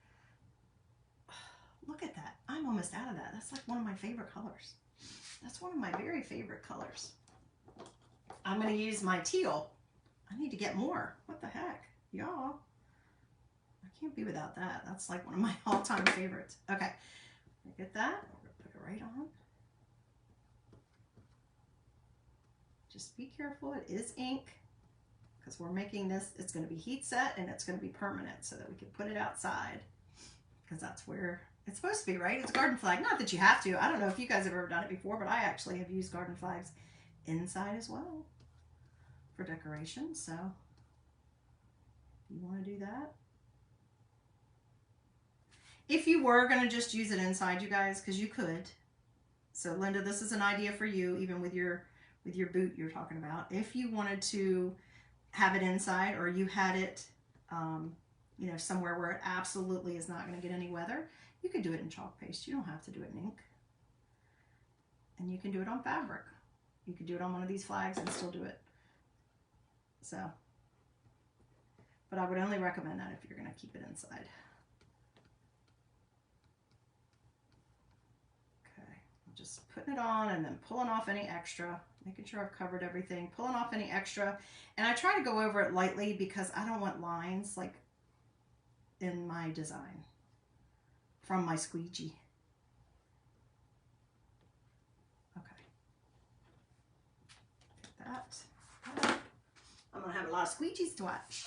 Look at that. I'm almost out of that. That's like one of my favorite colors. That's one of my very favorite colors. I'm going to use my teal. I need to get more. What the heck? Y'all, I can't be without that. That's like one of my all-time favorites. Okay, get that. Put it right on. Just be careful. It is ink because we're making this. It's going to be heat set and it's going to be permanent so that we can put it outside because that's where it's supposed to be, right? It's a garden flag. Not that you have to. I don't know if you guys have ever done it before, but I actually have used garden flags inside as well for decoration. So you want to do that? If you were going to just use it inside, you guys, because you could. So Linda, this is an idea for you, even with your boot you're talking about. If you wanted to have it inside, or you had it, you know, somewhere where it absolutely is not going to get any weather, You could do it in chalk paste. You don't have to do it in ink. And you can do it on fabric. You could do it on one of these flags and still do it. So, but I would only recommend that if you're going to keep it inside. Okay, I'm just putting it on and then pulling off any extra, making sure I've covered everything, pulling off any extra. And I try to go over it lightly because I don't want lines like in my design from my squeegee. I'm gonna have a lot of squeegees to wash.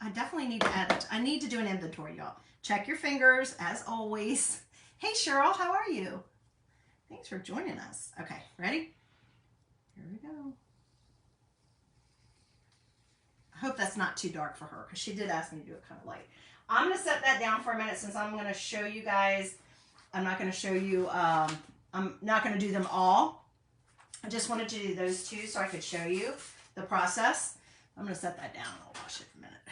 I definitely need to add it. I need to do an inventory, y'all. Check your fingers as always. Hey Cheryl, how are you? Thanks for joining us. Okay, ready? Here we go. I hope that's not too dark for her because she did ask me to do it kind of light. I'm gonna set that down for a minute since I'm gonna show you guys. I'm not gonna show you, I'm not gonna do them all. I just wanted to do those two so I could show you the process. I'm going to set that down and I'll wash it for a minute.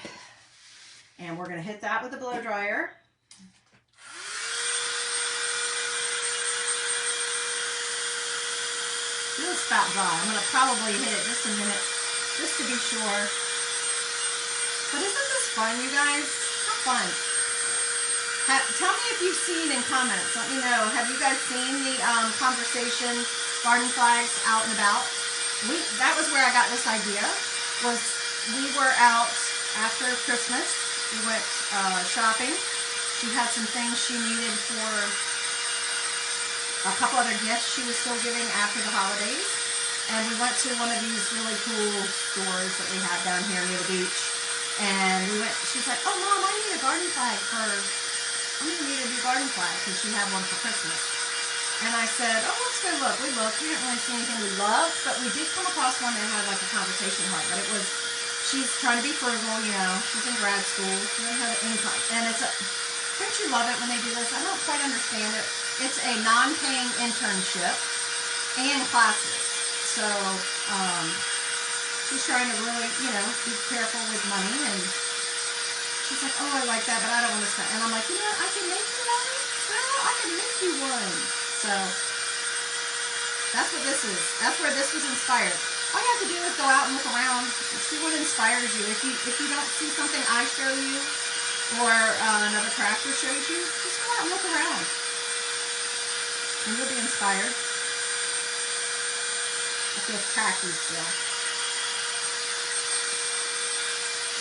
And we're going to hit that with a blow dryer. It's about dry. I'm going to probably hit it just a minute just to be sure. But isn't this fun, you guys? How fun. Tell me if you've seen in comments. Let me know. Have you guys seen the conversation garden flags out and about? That was where I got this idea. We were out after Christmas. We went shopping. She had some things she needed for a couple other gifts she was still giving after the holidays. And we went to one of these really cool stores that we have down here near the beach. And we went, she's like, oh Mom, I need a garden flag I'm gonna need a new garden flag because she had one for Christmas. And I said, oh, let's go look. We looked. We didn't really see anything we loved, but we did come across one that had like a conversation heart. But it was, she's trying to be frugal, you know. She's in grad school. She doesn't have an income. And it's a, don't you love it when they do this? I don't quite understand it. It's a non-paying internship and classes. So she's trying to really, you know, be careful with money. And she's like, oh, I like that, but I don't want to spend. And I'm like, you know what? I can make you one. Well, I can make you one. So that's what this is. That's where this was inspired. All you have to do is go out and look around and see what inspires you. If you don't see something I show you or another crafter shows you, just go out and look around. And you'll be inspired. I feel tacky still.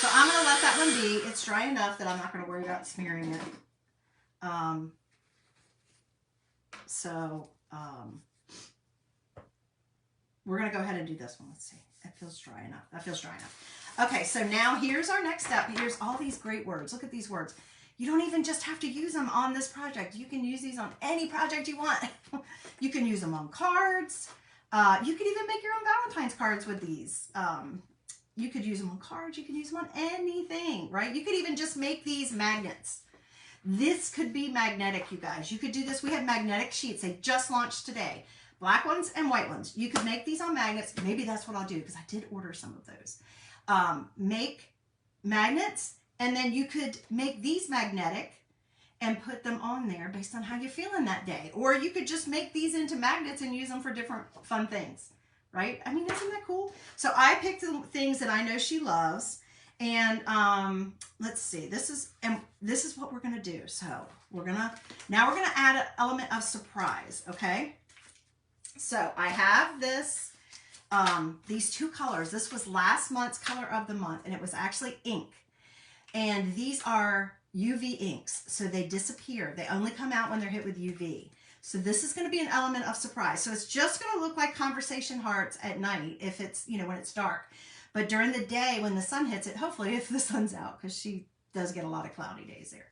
So I'm going to let that one be. It's dry enough that I'm not going to worry about smearing it. We're going to go ahead and do this one. Let's see. That feels dry enough. That feels dry enough. Okay, so now here's our next step. Here's all these great words. Look at these words. You don't even just have to use them on this project. You can use these on any project you want. You can use them on cards. You could even make your own Valentine's cards with these. You could use them on cards. You could use them on anything, right? You could even just make these magnets. This could be magnetic, you guys. You could do this. We have magnetic sheets. They just launched today. Black ones and white ones. You could make these on magnets. Maybe that's what I'll do because I did order some of those. Make magnets, and then you could make these magnetic and put them on there based on how you're feeling that day. Or you could just make these into magnets and use them for different fun things, right? I mean, isn't that cool? So I picked the things that I know she loves. And let's see, this is what we're gonna do. So now we're gonna add an element of surprise, okay? So I have this, these two colors. This was last month's color of the month, and it was actually ink. And these are UV inks, so they disappear. They only come out when they're hit with UV. So this is gonna be an element of surprise. So it's just gonna look like conversation hearts at night if it's, you know, when it's dark. But during the day when the sun hits it, hopefully if the sun's out, because she does get a lot of cloudy days there,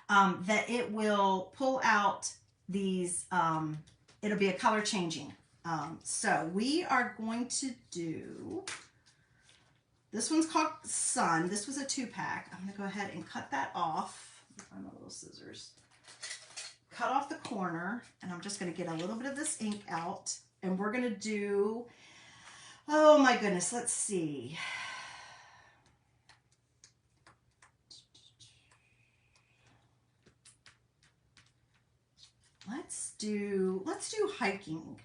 that it will pull out these, it'll be a color changing. So we are going to do, this one's called Sun. This was a 2-pack. I'm gonna go ahead and cut that off. Find my little scissors. Cut off the corner, and I'm just gonna get a little bit of this ink out, and we're gonna do, oh my goodness, let's see. let's do hiking.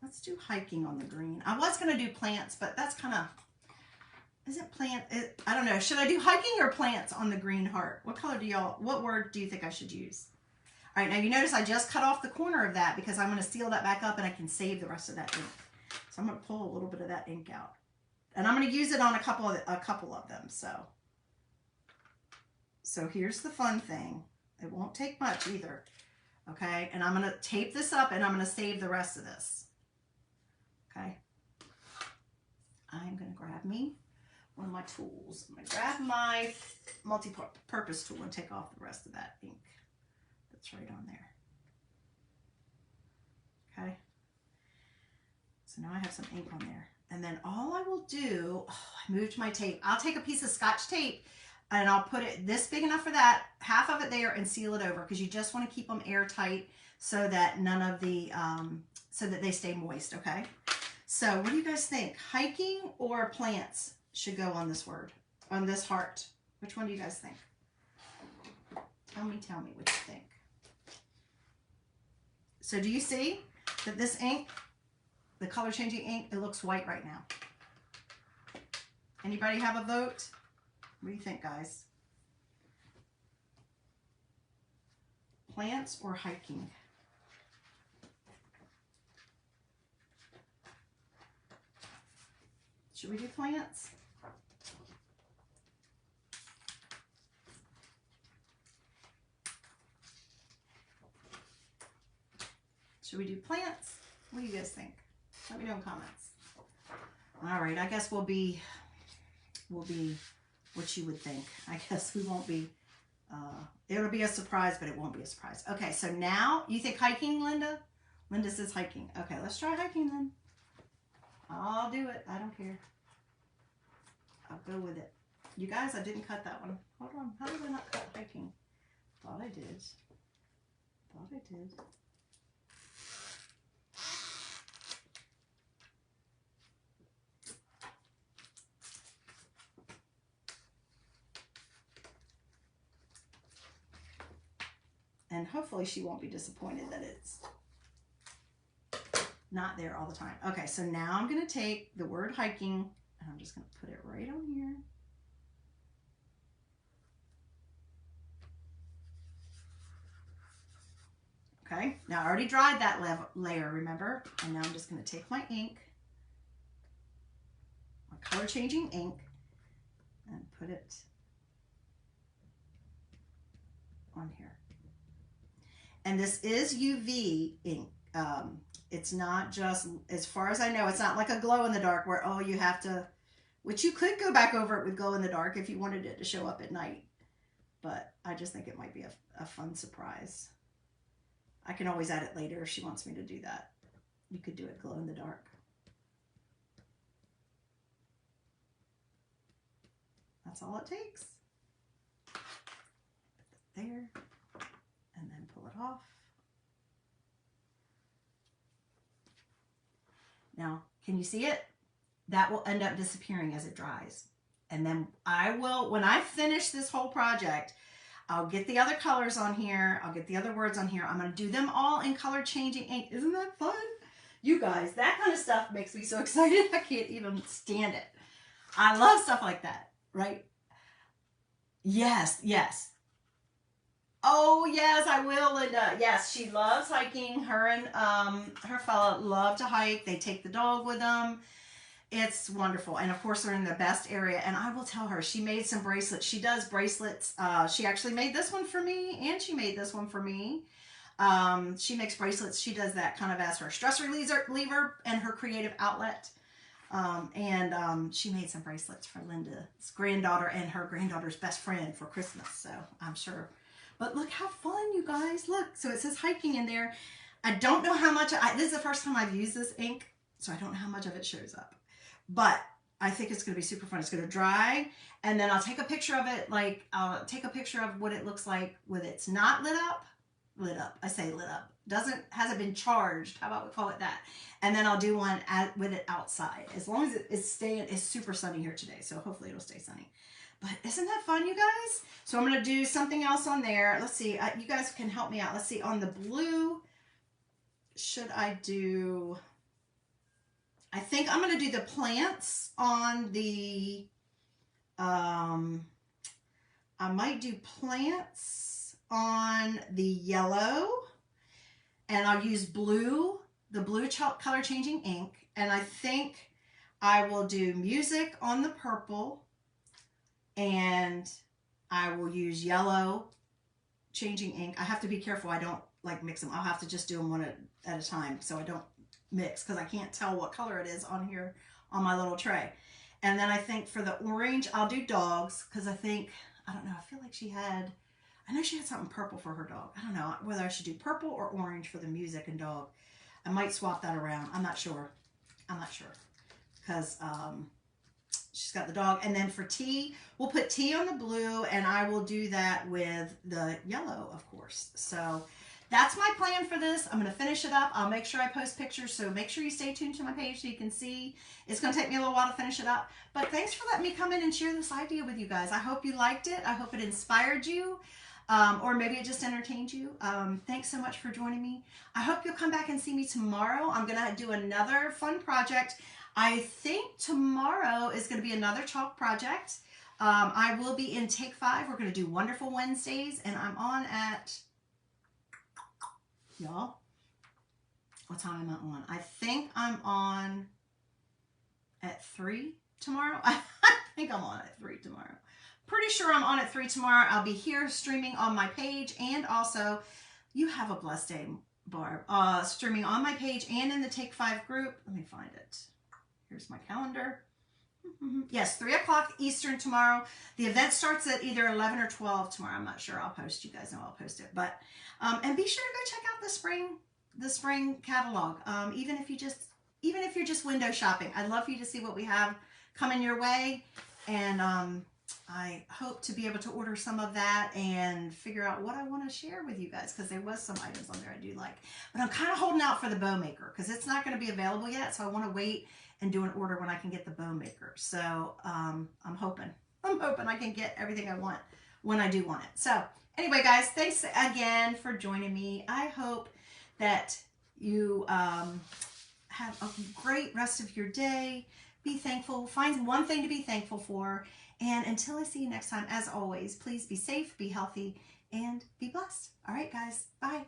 Let's do hiking on the green. I was going to do plants, but that's kind of, isn't plant, I don't know. Should I do hiking or plants on the green heart? What color do y'all, what word do you think I should use? All right, now you notice I just cut off the corner of that because I'm going to seal that back up and I can save the rest of that ink. So I'm going to pull a little bit of that ink out. And I'm going to use it on a couple of them. So here's the fun thing. It won't take much either. Okay, and I'm going to tape this up and I'm going to save the rest of this. Okay. I'm going to grab me one of my tools. I'm going to grab my multi-purpose tool and take off the rest of that ink that's right on there. Okay. So now I have some ink on there. And then all I will do, I moved my tape. I'll take a piece of Scotch tape and I'll put it this big enough for that, half of it there, and seal it over because you just want to keep them airtight so that none of the, so that they stay moist, okay? So what do you guys think? Hiking or plants should go on this word, on this heart? Which one do you guys think? Tell me what you think. So do you see that this ink, the color changing ink, it looks white right now? Anybody have a vote? What do you think, guys? Plants or hiking? Should we do plants? Should we do plants? What do you guys think? Let me know in comments. All right, I guess we'll be what you would think. I guess we won't be, it'll be a surprise, but it won't be a surprise. Okay, so now you think hiking, Linda? Linda says hiking. Okay, let's try hiking then. I'll do it. I don't care. I'll go with it. You guys, I didn't cut that one. Hold on. How did I not cut hiking? Thought I did. Thought I did. And hopefully she won't be disappointed that it's not there all the time. Okay, so now I'm going to take the word hiking and I'm just going to put it right on here. Okay, now I already dried that layer, remember? And now I'm just going to take my ink, my color changing ink, and put it on here. And this is UV ink. It's not just, as far as I know, it's not like a glow in the dark where, oh, you have to, which you could go back over it with glow in the dark if you wanted it to show up at night. But I just think it might be a fun surprise. I can always add it later if she wants me to do that. You could do it glow in the dark. That's all it takes. Put it there. And then pull it off. Now, can you see it? That will end up disappearing as it dries. And then I will, when I finish this whole project, I'll get the other colors on here. I'll get the other words on here. I'm going to do them all in color changing ink. Isn't that fun? You guys, that kind of stuff makes me so excited. I can't even stand it. I love stuff like that, right? Yes, yes. Oh, yes, I will, Linda. Yes, she loves hiking. Her and her fella love to hike. They take the dog with them. It's wonderful. And, of course, they're in the best area. And I will tell her, she made some bracelets. She does bracelets. She actually made this one for me, and she made this one for me. She makes bracelets. She does that kind of as her stress reliever and her creative outlet. She made some bracelets for Linda's granddaughter and her granddaughter's best friend for Christmas. So I'm sure. But look how fun, you guys. Look, so it says hiking in there. I don't know how much, this is the first time I've used this ink, so I don't know how much of it shows up. But I think it's going to be super fun. It's going to dry, and then I'll take a picture of it, like I'll take a picture of what it looks like when it's not lit up, lit up. I say lit up. Hasn't been charged. How about we call it that? And then I'll do one with it outside. As long as it's super sunny here today. So hopefully it'll stay sunny. But isn't that fun, you guys? So I'm going to do something else on there. Let's see. You guys can help me out. Let's see. On the blue, should I do... I think I'm going to do the plants on the... I might do plants on the yellow. And I'll use blue, the blue color changing ink. And I think I will do music on the purple. And I will use yellow changing ink. I have to be careful. I don't like mix them. I'll have to just do them one at a time so I don't mix, because I can't tell what color it is on here on my little tray. And then I think for the orange, I'll do dogs, because I don't know, I feel like I know she had something purple for her dog. I don't know whether I should do purple or orange for the music and dog. I might swap that around. I'm not sure. Because she's got the dog. And then for tea, we'll put tea on the blue, and I will do that with the yellow, of course. So that's my plan for this. I'm going to finish it up. I'll make sure I post pictures, so make sure you stay tuned to my page so you can see. It's going to take me a little while to finish it up. But thanks for letting me come in and share this idea with you guys. I hope you liked it. I hope it inspired you. Or maybe it just entertained you. Thanks so much for joining me. I hope you'll come back and see me tomorrow. I'm going to do another fun project. I think tomorrow is going to be another chalk project. I will be in take 5. We're going to do Wonderful Wednesdays, and I'm on at, y'all, what time am I on? I think I'm on at 3 tomorrow. I think I'm on at 3 tomorrow. Pretty sure I'm on at 3 tomorrow. I'll be here streaming on my page, and also, you have a blessed day, Barb. Streaming on my page and in the Take 5 group. Let me find it. Here's my calendar. Yes, 3 o'clock Eastern tomorrow. The event starts at either 11 or 12 tomorrow. I'm not sure. I'll post. You guys know I'll post it. But and be sure to go check out the spring catalog. Even if you're just window shopping, I'd love for you to see what we have coming your way. And I hope to be able to order some of that and figure out what I want to share with you guys, because there was some items on there I do like. But I'm kind of holding out for the bow maker, because it's not going to be available yet. So I want to wait and do an order when I can get the bow maker. So I'm hoping I can get everything I want when I do want it. So anyway, guys, thanks again for joining me. I hope that you have a great rest of your day. Be thankful. Find one thing to be thankful for. And until I see you next time, as always, please be safe, be healthy, and be blessed. All right, guys. Bye.